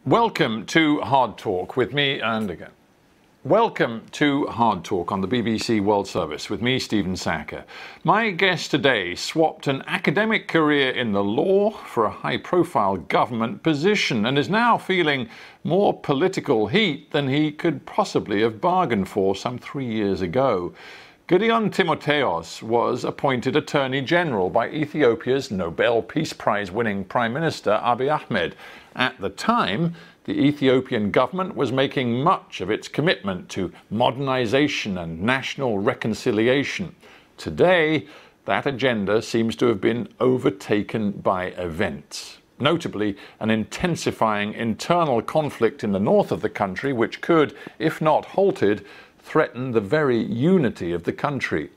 Welcome to Hard Talk with me, and again. Welcome to Hard Talk on the BBC World Service with me, Stephen Sacker. My guest today swapped an academic career in the law for a high-profile government position and is now feeling more political heat than he could possibly have bargained for some 3 years ago. ጌድዮን ጢሞቴዎስ was appointed Attorney General by Ethiopia's Nobel Peace Prize-winning Prime Minister Abiy Ahmed. At the time, the Ethiopian government was making much of its commitment to modernization and national reconciliation. Today, that agenda seems to have been overtaken by events. Notably, an intensifying internal conflict in the north of the country, which could, if not halted, threaten the very unity of the country.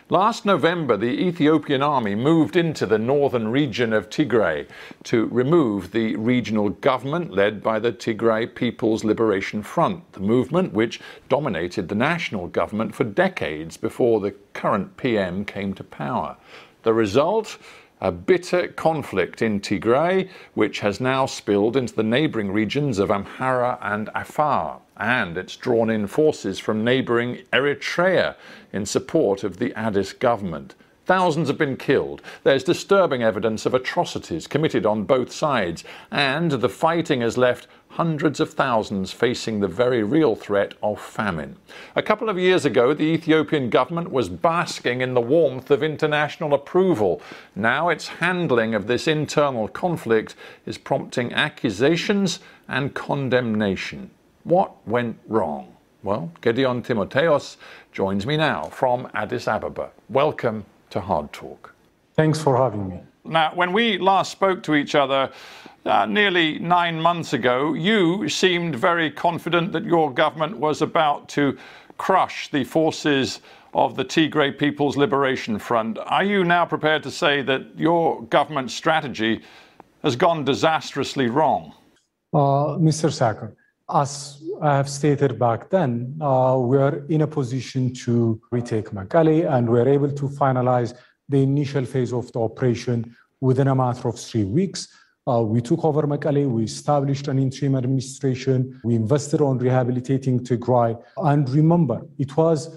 Last November, the Ethiopian army moved into the northern region of Tigray to remove the regional government led by the Tigray People's Liberation Front, the movement which dominated the national government for decades before the current PM came to power. The result? A bitter conflict in Tigray, which has now spilled into the neighbouring regions of Amhara and Afar, and it's drawn in forces from neighbouring Eritrea in support of the Addis government. Thousands have been killed. There's disturbing evidence of atrocities committed on both sides, and the fighting has left hundreds of thousands facing the very real threat of famine. A couple of years ago, the Ethiopian government was basking in the warmth of international approval. Now its handling of this internal conflict is prompting accusations and condemnation. What went wrong? Well, ጌድዮን ጢሞቴዎስ joins me now from Addis Ababa. Welcome to Hard Talk. Thanks for having me. Now, when we last spoke to each other nearly 9 months ago, you seemed very confident that your government was about to crush the forces of the Tigray People's Liberation Front. Are you now prepared to say that your government strategy has gone disastrously wrong? Mr. Sacker, as I have stated back then, we are in a position to retake Mekelle, and we are able to finalize the initial phase of the operation within a matter of 3 weeks. We took over Mekelle, we established an interim administration, we invested on rehabilitating Tigray. And remember, it was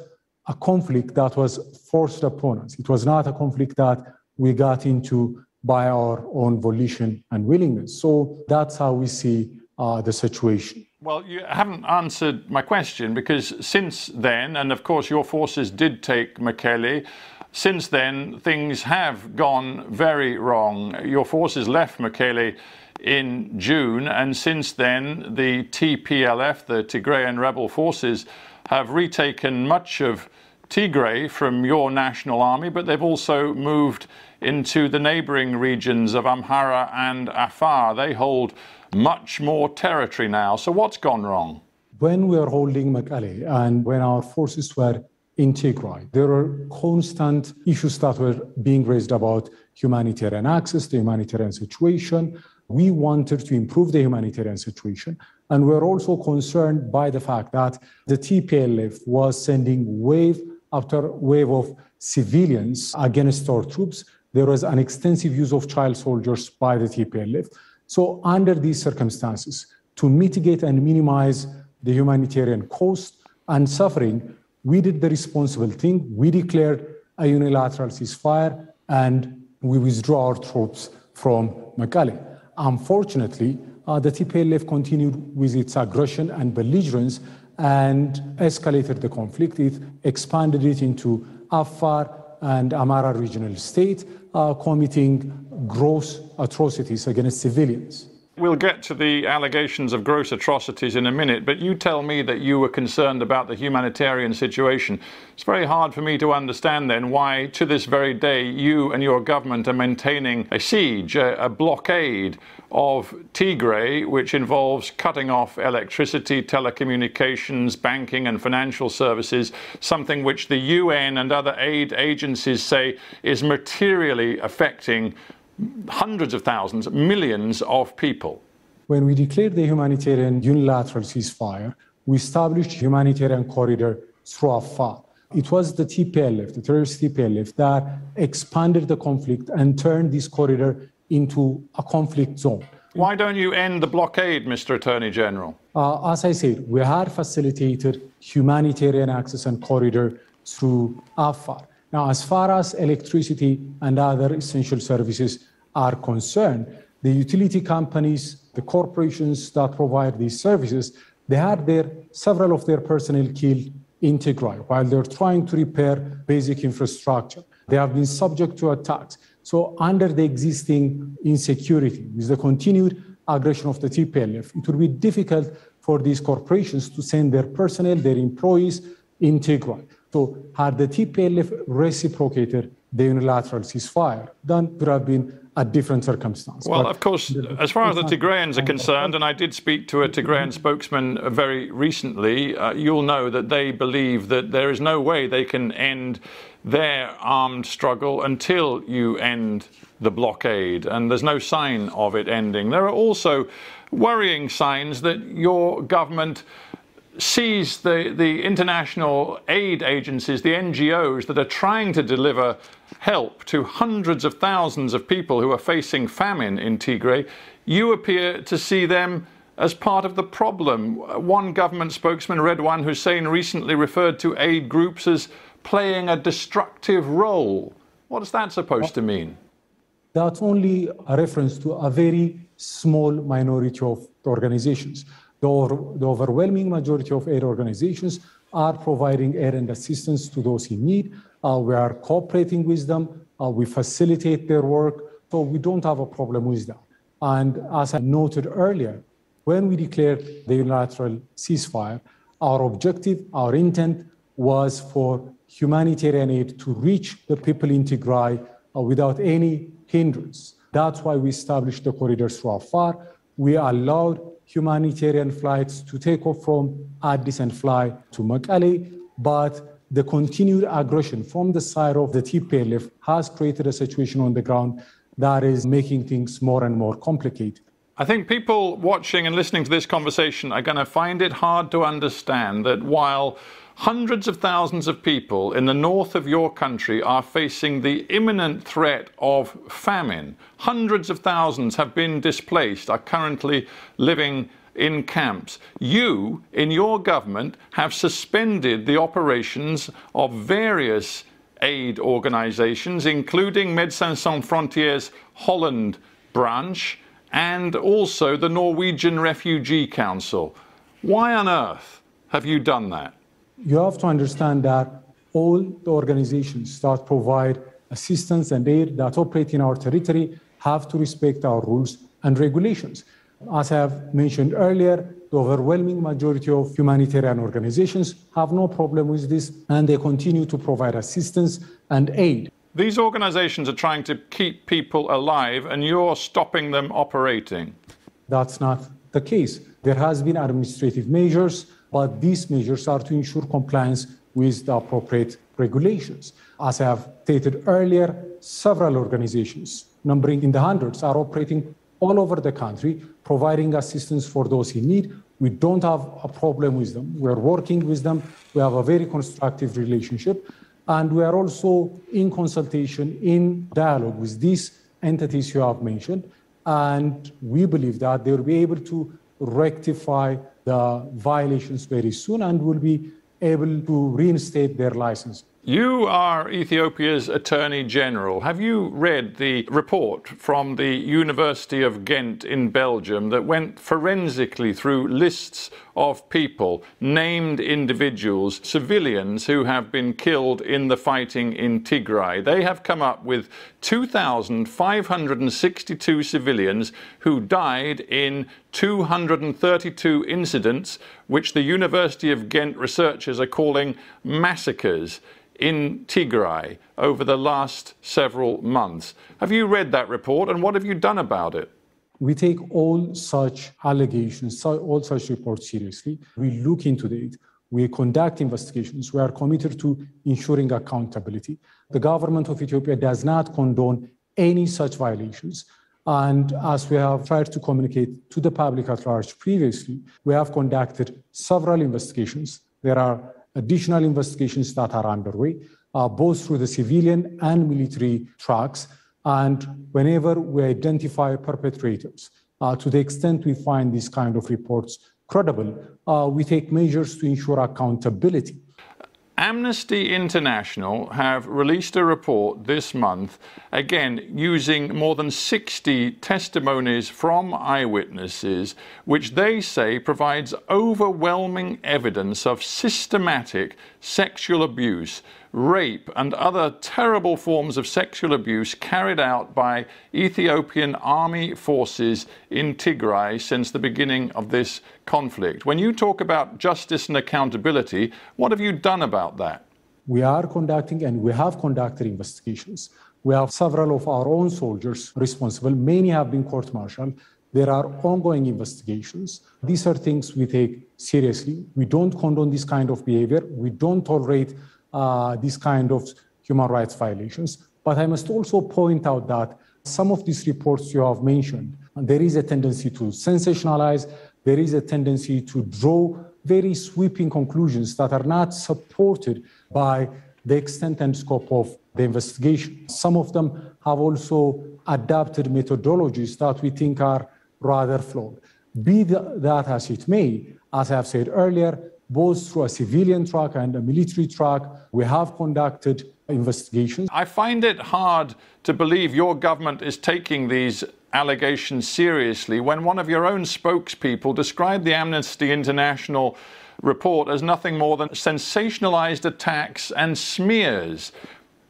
a conflict that was forced upon us. It was not a conflict that we got into by our own volition and willingness. So that's how we see the situation. Well, you haven't answered my question, because since then, and of course your forces did take Mekelle, since then things have gone very wrong. Your forces left Mekelle in June, and since then the TPLF, the Tigrayan rebel forces, have retaken much of Tigray from your national army, but they've also moved into the neighbouring regions of Amhara and Afar. They hold much more territory now. So what's gone wrong? When we are holding Mekelle and when our forces were in Tigray, there were constant issues that were being raised about humanitarian access, the humanitarian situation. We wanted to improve the humanitarian situation. And we're also concerned by the fact that the TPLF was sending wave after wave of civilians against our troops. There was an extensive use of child soldiers by the TPLF. So under these circumstances, to mitigate and minimize the humanitarian cost and suffering, we did the responsible thing. We declared a unilateral ceasefire and we withdrew our troops from Mekelle. Unfortunately, the TPLF continued with its aggression and belligerence and escalated the conflict. It expanded it into Afar and Amhara regional state, committing gross atrocities against civilians. We'll get to the allegations of gross atrocities in a minute, but you tell me that you were concerned about the humanitarian situation. It's very hard for me to understand then why, to this very day, you and your government are maintaining a siege, a blockade of Tigray, which involves cutting off electricity, telecommunications, banking and financial services, something which the UN and other aid agencies say is materially affecting hundreds of thousands, millions of people. When we declared the humanitarian unilateral ceasefire, we established a humanitarian corridor through Afar. It was the TPLF, the terrorist TPLF, that expanded the conflict and turned this corridor into a conflict zone. Why don't you end the blockade, Mr. Attorney General? As I said, we had facilitated humanitarian access and corridor through Afar. Now, as far as electricity and other essential services are concerned, the utility companies, the corporations that provide these services, they had several of their personnel killed in Tigray while they're trying to repair basic infrastructure. They have been subject to attacks. So under the existing insecurity, with the continued aggression of the TPLF, it would be difficult for these corporations to send their personnel, their employees in Tigray. So had the TPLF reciprocated the unilateral ceasefire, then it would have been a different circumstance. Well, of course, as far as the Tigrayans are concerned, and I did speak to a Tigrayan spokesman very recently, you'll know that they believe that there is no way they can end their armed struggle until you end the blockade, and there's no sign of it ending. There are also worrying signs that your government sees the international aid agencies, the NGOs that are trying to deliver help to hundreds of thousands of people who are facing famine in Tigray. You appear to see them as part of the problem. One government spokesman, Redwan Hussein, recently referred to aid groups as playing a destructive role. What is that supposed to mean? That's only a reference to a very small minority of the organizations. The overwhelming majority of aid organizations are providing aid and assistance to those in need. We are cooperating with them. We facilitate their work. So we don't have a problem with that. And as I noted earlier, when we declared the unilateral ceasefire, our objective, our intent was for humanitarian aid to reach the people in Tigray without any hindrance. That's why we established the corridors through Afar. We allowed humanitarian flights to take off from Addis and fly to Mekelle, but the continued aggression from the side of the TPLF has created a situation on the ground that is making things more and more complicated. I think people watching and listening to this conversation are going to find it hard to understand that while hundreds of thousands of people in the north of your country are facing the imminent threat of famine, hundreds of thousands have been displaced, are currently living in camps. You, in your government, have suspended the operations of various aid organizations, including Médecins Sans Frontières Holland branch, and also the Norwegian Refugee Council. Why on earth have you done that? You have to understand that all the organizations that provide assistance and aid that operate in our territory have to respect our rules and regulations. As I have mentioned earlier, the overwhelming majority of humanitarian organizations have no problem with this, and they continue to provide assistance and aid. These organizations are trying to keep people alive, and you're stopping them operating. That's not the case. There has been administrative measures, but these measures are to ensure compliance with the appropriate regulations. As I have stated earlier, several organizations, numbering in the hundreds, are operating all over the country, providing assistance for those in need. We don't have a problem with them. We're working with them. We have a very constructive relationship. And we are also in consultation, in dialogue with these entities you have mentioned. And we believe that they will be able to rectify the violations very soon and will be able to reinstate their license. You are Ethiopia's Attorney General. Have you read the report from the University of Ghent in Belgium that went forensically through lists of people, named individuals, civilians who have been killed in the fighting in Tigray? They have come up with 2,562 civilians who died in 232 incidents, which the University of Ghent researchers are calling massacres in Tigray over the last several months. Have you read that report, and what have you done about it? We take all such allegations, all such reports seriously. We look into it. We conduct investigations. We are committed to ensuring accountability. The government of Ethiopia does not condone any such violations. And as we have tried to communicate to the public at large previously, we have conducted several investigations. There are additional investigations that are underway, both through the civilian and military tracks. And whenever we identify perpetrators, To the extent we find these kind of reports credible, we take measures to ensure accountability. Amnesty International have released a report this month, again using more than 60 testimonies from eyewitnesses, which they say provides overwhelming evidence of systematic sexual abuse, rape and other terrible forms of sexual abuse carried out by Ethiopian army forces in Tigray since the beginning of this conflict. When you talk about justice and accountability, what have you done about that? We are conducting and we have conducted investigations. We have several of our own soldiers responsible. Many have been court-martialed. There are ongoing investigations. These are things we take seriously. We don't condone this kind of behavior. We don't tolerate these kind of human rights violations. But I must also point out that some of these reports you have mentioned, there is a tendency to sensationalize, there is a tendency to draw very sweeping conclusions that are not supported by the extent and scope of the investigation. Some of them have also adapted methodologies that we think are rather flawed. Be that as it may, as I have said earlier, both through a civilian track and a military track, we have conducted investigations. I find it hard to believe your government is taking these allegations seriously when one of your own spokespeople described the Amnesty International report as nothing more than sensationalized attacks and smears.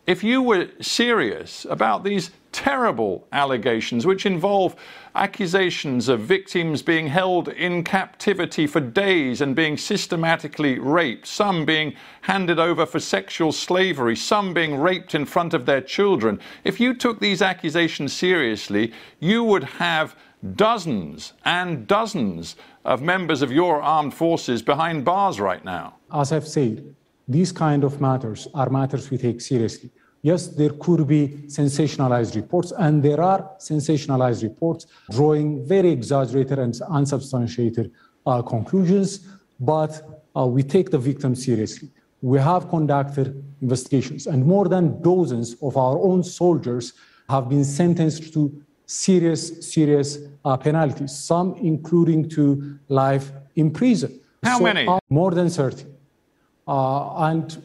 If you were serious about these terrible allegations, which involve accusations of victims being held in captivity for days and being systematically raped, some being handed over for sexual slavery, some being raped in front of their children, if you took these accusations seriously, you would have dozens and dozens of members of your armed forces behind bars right now. As I've said, these kind of matters are matters we take seriously. Yes, there could be sensationalized reports, and there are sensationalized reports drawing very exaggerated and unsubstantiated conclusions, but we take the victims seriously. We have conducted investigations, and more than dozens of our own soldiers have been sentenced to serious penalties, some including to life in prison. How many? More than 30. And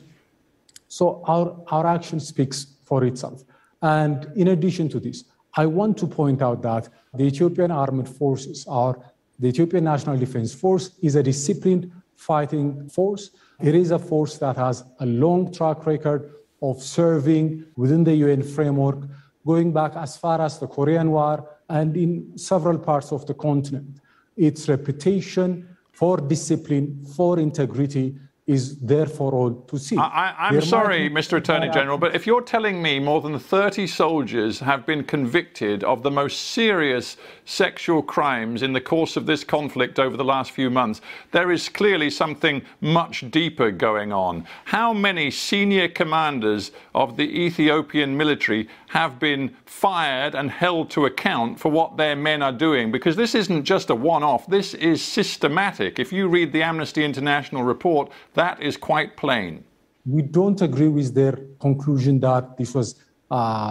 so our action speaks for itself. And in addition to this, I want to point out that the Ethiopian Armed Forces, the Ethiopian National Defense Force, is a disciplined fighting force. It is a force that has a long track record of serving within the UN framework, going back as far as the Korean War and in several parts of the continent. Its reputation for discipline, for integrity, is there for all to see. I'm sorry, Mr. Attorney General, but if you're telling me more than 30 soldiers have been convicted of the most serious sexual crimes in the course of this conflict over the last few months, there is clearly something much deeper going on. How many senior commanders of the Ethiopian military have been fired and held to account for what their men are doing? Because this isn't just a one-off, this is systematic. If you read the Amnesty International report, that is quite plain. We don't agree with their conclusion that this was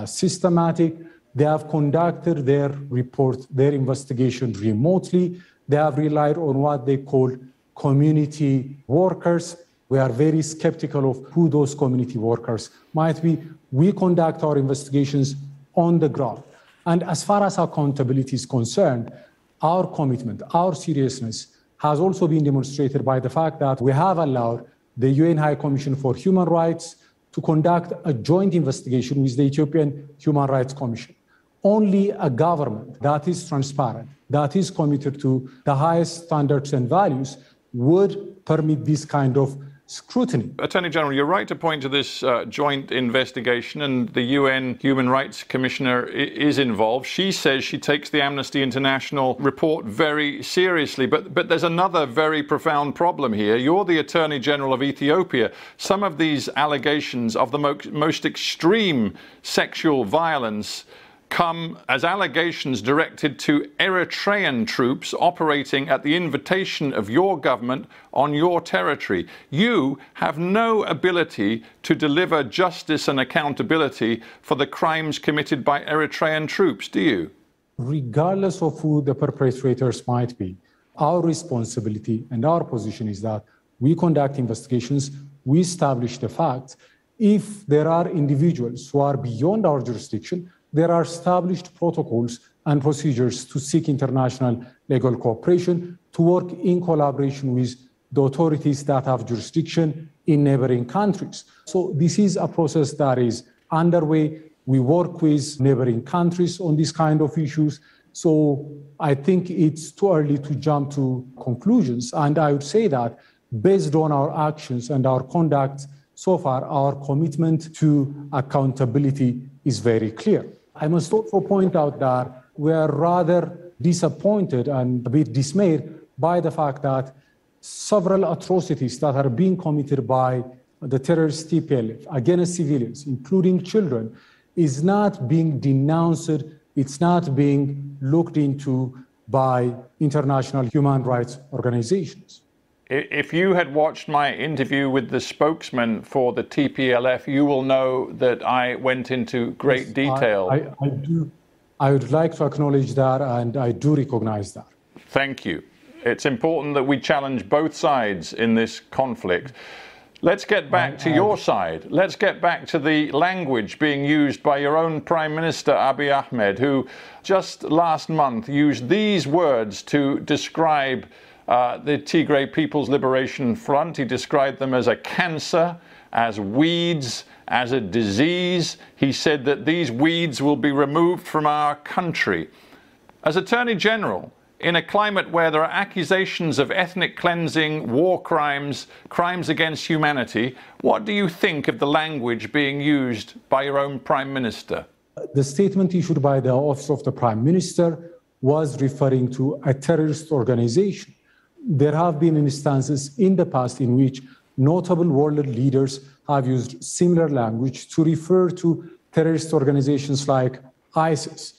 systematic. They have conducted their report, their investigation remotely. They have relied on what they call community workers. We are very skeptical of who those community workers might be. We conduct our investigations on the ground. And as far as accountability is concerned, our commitment, our seriousness has also been demonstrated by the fact that we have allowed the UN High Commission for Human Rights to conduct a joint investigation with the Ethiopian Human Rights Commission. Only a government that is transparent, that is committed to the highest standards and values would permit this kind of scrutiny. Attorney General, you're right to point to this joint investigation, and the UN Human Rights Commissioner is involved. She says she takes the Amnesty International report very seriously, but there's another very profound problem here. You're the Attorney General of Ethiopia. Some of these allegations of the most extreme sexual violence come as allegations directed to Eritrean troops operating at the invitation of your government on your territory. You have no ability to deliver justice and accountability for the crimes committed by Eritrean troops, do you? regardless of who the perpetrators might be, our responsibility and our position is that we conduct investigations, we establish the facts. If there are individuals who are beyond our jurisdiction, there are established protocols and procedures to seek international legal cooperation, to work in collaboration with the authorities that have jurisdiction in neighboring countries. So this is a process that is underway. We work with neighboring countries on these kind of issues. So I think it's too early to jump to conclusions. And I would say that based on our actions and our conduct so far, our commitment to accountability is very clear. I must also point out that we are rather disappointed and a bit dismayed by the fact that several atrocities that are being committed by the terrorist TPLF against civilians, including children, is not being denounced, it's not being looked into by international human rights organizations. If you had watched my interview with the spokesman for the TPLF, you will know that I went into great detail. I do. I would like to acknowledge that, and I do recognize that. Thank you. It's important that we challenge both sides in this conflict. Let's get back to your side. Let's get back to the language being used by your own Prime Minister, Abiy Ahmed, who just last month used these words to describe the Tigray People's Liberation Front. He described them as a cancer, as weeds, as a disease. He said that these weeds will be removed from our country. As Attorney General, in a climate where there are accusations of ethnic cleansing, war crimes, crimes against humanity, what do you think of the language being used by your own Prime Minister? The statement issued by the Office of the Prime Minister was referring to a terrorist organization. There have been instances in the past in which notable world leaders have used similar language to refer to terrorist organizations like ISIS.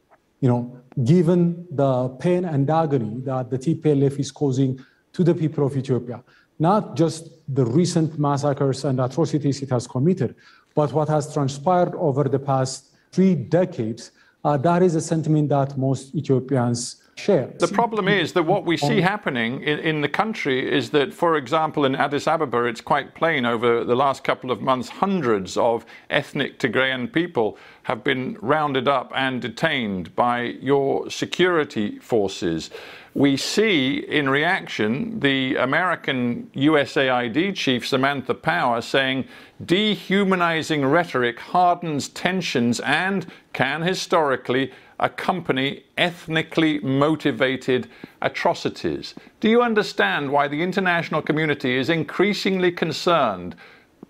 Given the pain and agony that the TPLF is causing to the people of Ethiopia, not just the recent massacres and atrocities it has committed, but what has transpired over the past 3 decades, that is a sentiment that most Ethiopians share. The problem is that what we see happening in the country is that, for example, in Addis Ababa, it's quite plain over the last couple of months, hundreds of ethnic Tigrayan people have been rounded up and detained by your security forces. We see, in reaction, the American USAID chief, Samantha Power, saying dehumanizing rhetoric hardens tensions and can historically accompany ethnically motivated atrocities. Do you understand why the international community is increasingly concerned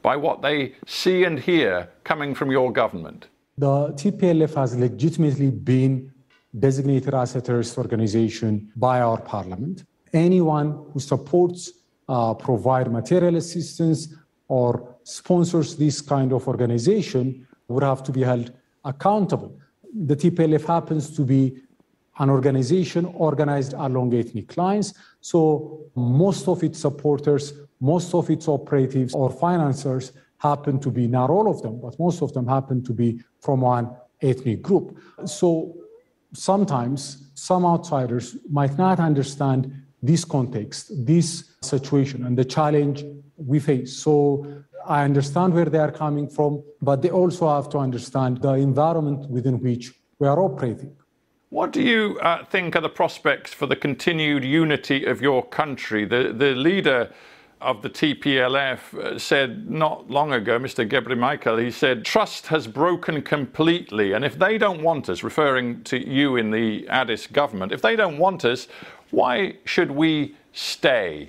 by what they see and hear coming from your government? The TPLF has legitimately been designated as a terrorist organization by our parliament. Anyone who supports, provide material assistance or sponsors this kind of organization would have to be held accountable. The TPLF happens to be an organization organized along ethnic lines. So most of its supporters, most of its operatives or financiers happen to be, not all of them, but most of them happen to be from one ethnic group. So sometimes some outsiders might not understand this context, this situation, and the challenge we face. So I understand where they are coming from, but they also have to understand the environment within which we are operating. What do you think are the prospects for the continued unity of your country? The leader of the TPLF said not long ago, Mr. Gebre-Michael, he said, trust has broken completely. And if they don't want us, referring to you in the Addis government, if they don't want us, why should we stay?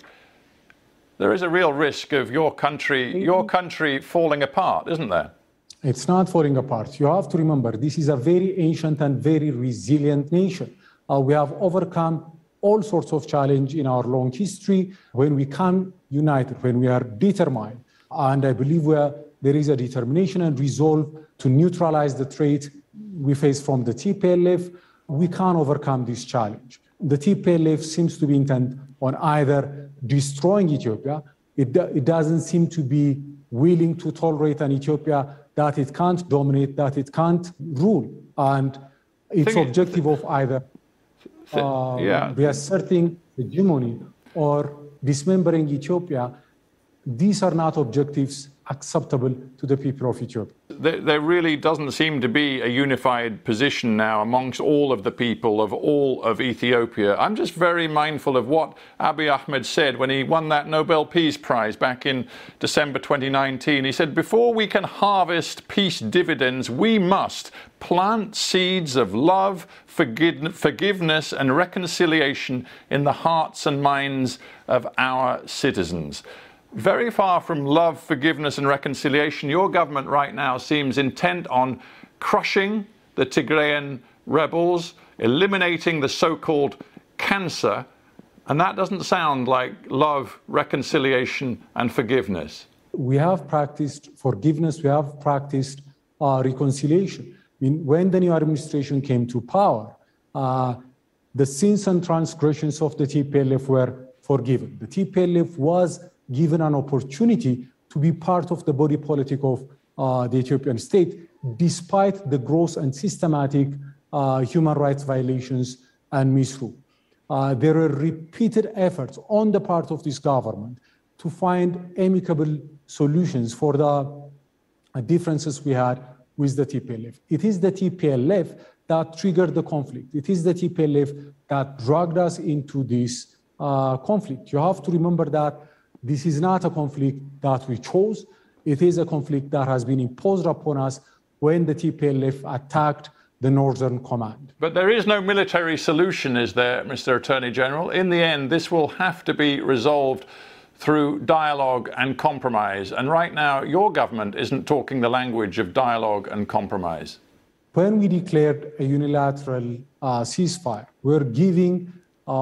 There is a real risk of your country falling apart, isn't there? It's not falling apart. You have to remember, this is a very ancient and very resilient nation. We have overcome all sorts of challenge in our long history when we come united, when we are determined. And I believe there is a determination and resolve to neutralize the threat we face from the TPLF. We can overcome this challenge. The TPLF seems to be intent on either destroying Ethiopia. It doesn't seem to be willing to tolerate an Ethiopia that it can't dominate, that it can't rule. And its objective of either reasserting hegemony or dismembering Ethiopia, these are not objectives acceptable to the people of Ethiopia. There really doesn't seem to be a unified position now amongst all of the people of all of Ethiopia. I'm just very mindful of what Abiy Ahmed said when he won that Nobel Peace Prize back in December 2019. He said, before we can harvest peace dividends, we must plant seeds of love, forgiveness and reconciliation in the hearts and minds of our citizens. Very far from love, forgiveness and reconciliation, your government right now seems intent on crushing the Tigrayan rebels, eliminating the so-called cancer, and that doesn't sound like love, reconciliation and forgiveness. We have practiced forgiveness, we have practiced reconciliation. I mean, when the new administration came to power, the sins and transgressions of the TPLF were forgiven. The TPLF was given an opportunity to be part of the body politic of the Ethiopian state, despite the gross and systematic human rights violations and misrule. There were repeated efforts on the part of this government to find amicable solutions for the differences we had with the TPLF. It is the TPLF that triggered the conflict. It is the TPLF that dragged us into this conflict. You have to remember that this is not a conflict that we chose. It is a conflict that has been imposed upon us when the TPLF attacked the Northern Command. But there is no military solution, is there, Mr. Attorney General? In the end, this will have to be resolved through dialogue and compromise. And right now, your government isn't talking the language of dialogue and compromise. When we declared a unilateral ceasefire, we're giving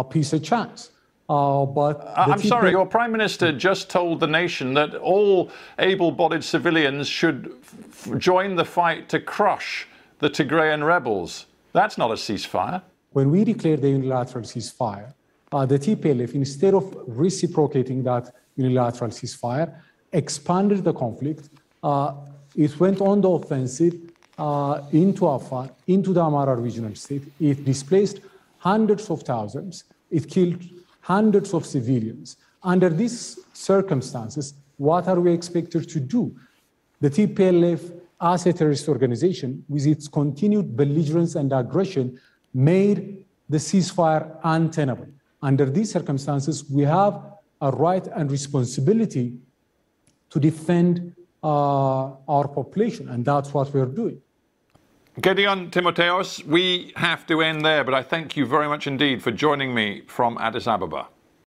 peace a chance. I'm sorry, your Prime Minister just told the nation that all able-bodied civilians should join the fight to crush the Tigrayan rebels. That's not a ceasefire. When we declared the unilateral ceasefire, the TPLF, instead of reciprocating that unilateral ceasefire, expanded the conflict. It went on the offensive into Afar, into the Amara regional state. It displaced hundreds of thousands. It killed hundreds of civilians. Under these circumstances, what are we expected to do? The TPLF, as a terrorist organization, with its continued belligerence and aggression, made the ceasefire untenable. Under these circumstances, we have a right and responsibility to defend our population, and that's what we're doing. ጌድዮን ጢሞቴዎስ, we have to end there, but I thank you very much indeed for joining me from Addis Ababa.